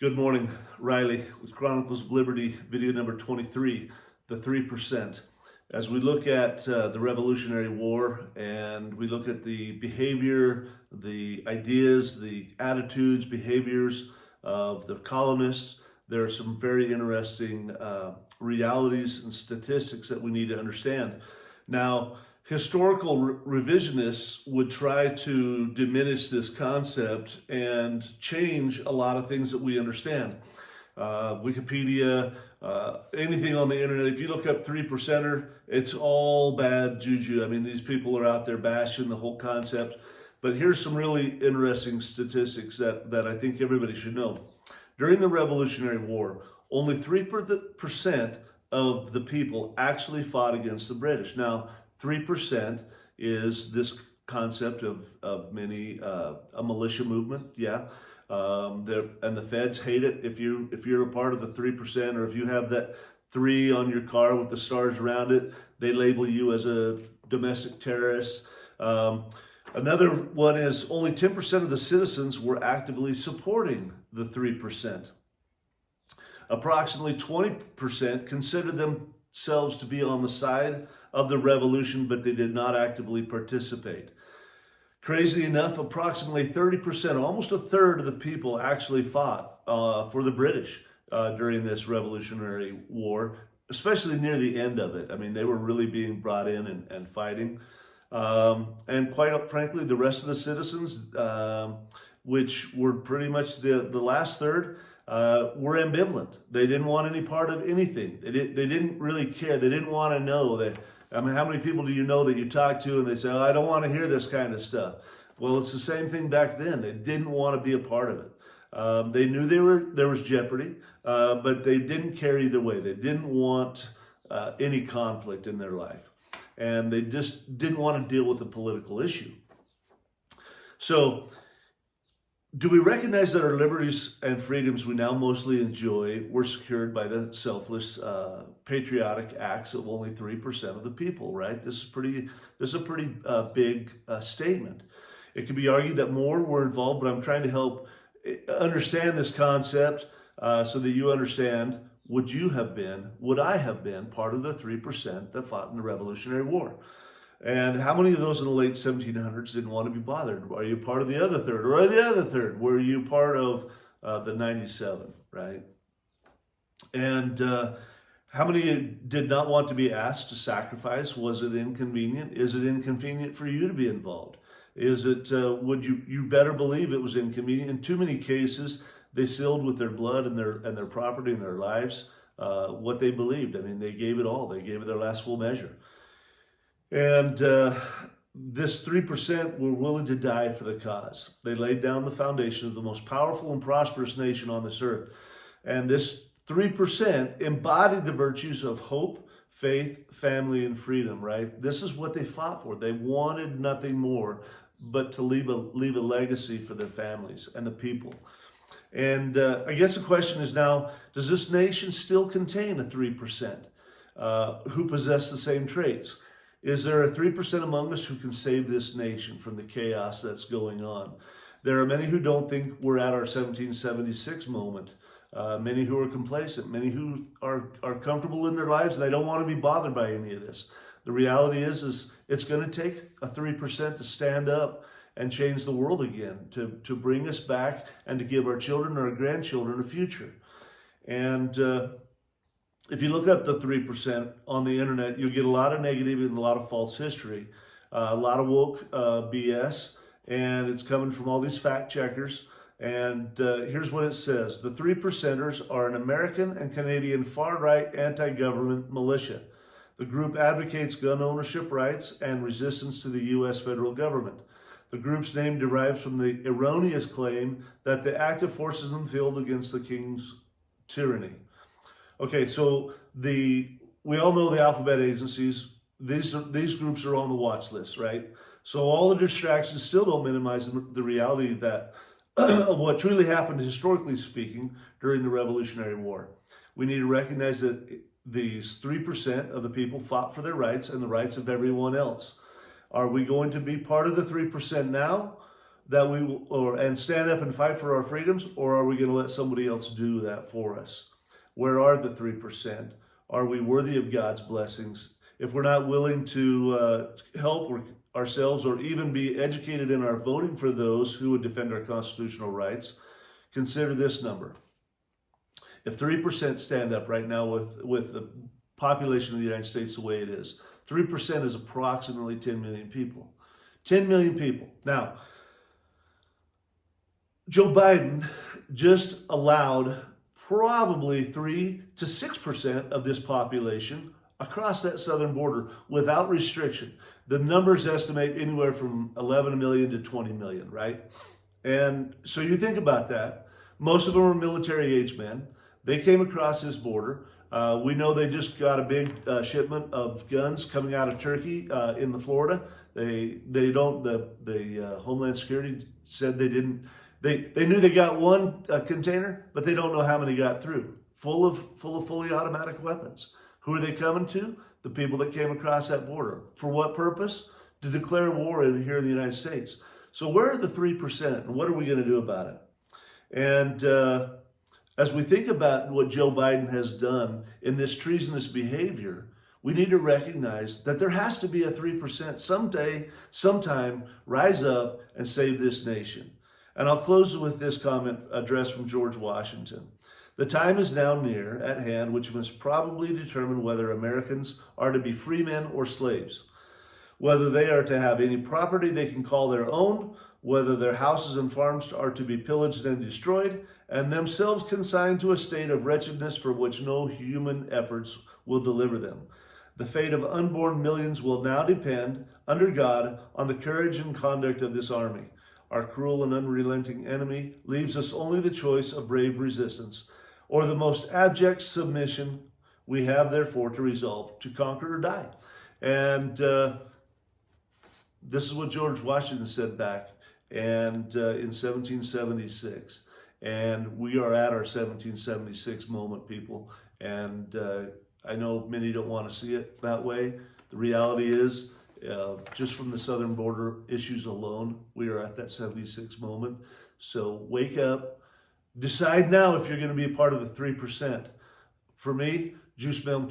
Good morning, Riley with Chronicles of Liberty, video number 23, the 3%. As we look at the Revolutionary War and we look at the behavior, the ideas, the attitudes, behaviors of the colonists, there are some very interesting realities and statistics that we need to understand. Now, historical revisionists would try to diminish this concept and change a lot of things that we understand. Wikipedia, anything on the internet, if you look up 3%er, it's all bad juju. I mean, these people are out there bashing the whole concept. But here's some really interesting statistics that I think everybody should know. During the Revolutionary War, only 3% of the people actually fought against the British. Now, 3% is this concept of many a militia movement, yeah. And the feds hate it if you're a part of the 3%, or if you have that 3 on your car with the stars around it, they label you as a domestic terrorist. Another one is only 10% of the citizens were actively supporting the 3%. Approximately 20% considered themselves to be on the side of the revolution, but they did not actively participate. Crazy enough, approximately 30%, almost a third of the people actually fought for the British during this Revolutionary War, especially near the end of it. I mean, they were really being brought in and fighting. And quite frankly, the rest of the citizens, which were pretty much the last third, were ambivalent. They didn't want any part of anything. They didn't really care. They didn't want to know that. I mean, how many people do you know that you talk to and they say, "Oh, I don't want to hear this kind of stuff"? Well, it's the same thing back then. They didn't want to be a part of it. They knew there was jeopardy, but they didn't care either way. They didn't want any conflict in their life, and they just didn't want to deal with the political issue. So, do we recognize that our liberties and freedoms we now mostly enjoy were secured by the selfless, patriotic acts of only 3% of the people, right? This is a pretty big statement. It could be argued that more were involved, but I'm trying to help understand this concept so that you understand, would I have been part of the 3% that fought in the Revolutionary War? And how many of those in the late 1700s didn't want to be bothered? Are you part of the other third? Or the other third? Were you part of the 97, right? And how many did not want to be asked to sacrifice? Was it inconvenient? Is it inconvenient for you to be involved? Is it, you better believe it was inconvenient. In too many cases, they sealed with their blood and their property and their lives what they believed. I mean, they gave it all. They gave it their last full measure. And this 3% were willing to die for the cause. They laid down the foundation of the most powerful and prosperous nation on this earth. And this 3% embodied the virtues of hope, faith, family, and freedom, right? This is what they fought for. They wanted nothing more but to leave a legacy for their families and the people. And I guess the question is now, does this nation still contain a 3% who possess the same traits? Is there a 3% among us who can save this nation from the chaos that's going on? There are many who don't think we're at our 1776 moment. Many who are complacent. Many who are comfortable in their lives and they don't want to be bothered by any of this. The reality is it's going to take a 3% to stand up and change the world again, to bring us back and to give our children and our grandchildren a future. And if you look up the 3% on the internet, you'll get a lot of negative and a lot of false history, a lot of woke BS, and it's coming from all these fact checkers. And here's what it says. The 3%ers are an American and Canadian far-right anti-government militia. The group advocates gun ownership rights and resistance to the U.S. federal government. The group's name derives from the erroneous claim that the active forces in the field against the king's tyranny. Okay, so we all know the alphabet agencies. These groups are on the watch list, right? So all the distractions still don't minimize the reality that of what truly happened, historically speaking, during the Revolutionary War. We need to recognize that these 3% of the people fought for their rights and the rights of everyone else. Are we going to be part of the 3% now? that we will, and stand up and fight for our freedoms, or are we going to let somebody else do that for us? Where are the 3%? Are we worthy of God's blessings? If we're not willing to help ourselves or even be educated in our voting for those who would defend our constitutional rights, consider this number. If 3% stand up right now with the population of the United States the way it is, 3% is approximately 10 million people. 10 million people. Now, Joe Biden just allowed probably 3 to 6% of this population across that southern border without restriction. The numbers estimate anywhere from 11 million to 20 million, right? And so you think about that. Most of them are military-age men. They came across this border. We know they just got a big shipment of guns coming out of Turkey in the Florida. The Homeland Security said they didn't. They knew they got one container, but they don't know how many got through. Full of fully automatic weapons. Who are they coming to? The people that came across that border. For what purpose? To declare war here in the United States. So where are the 3%, and what are we going to do about it? And as we think about what Joe Biden has done in this treasonous behavior, we need to recognize that there has to be a 3% someday, sometime, rise up and save this nation. And I'll close with this comment addressed from George Washington. The time is now near at hand which must probably determine whether Americans are to be free men or slaves, whether they are to have any property they can call their own, whether their houses and farms are to be pillaged and destroyed, and themselves consigned to a state of wretchedness from which no human efforts will deliver them. The fate of unborn millions will now depend, under God, on the courage and conduct of this army. Our cruel and unrelenting enemy leaves us only the choice of brave resistance, or the most abject submission. We have therefore to resolve to conquer or die. And this is what George Washington said back in 1776. And we are at our 1776 moment, people. And I know many don't want to see it that way. The reality is, just from the southern border issues alone, we are at that 76 moment. So wake up. Decide now if you're going to be a part of the 3%. For me, Juice Milk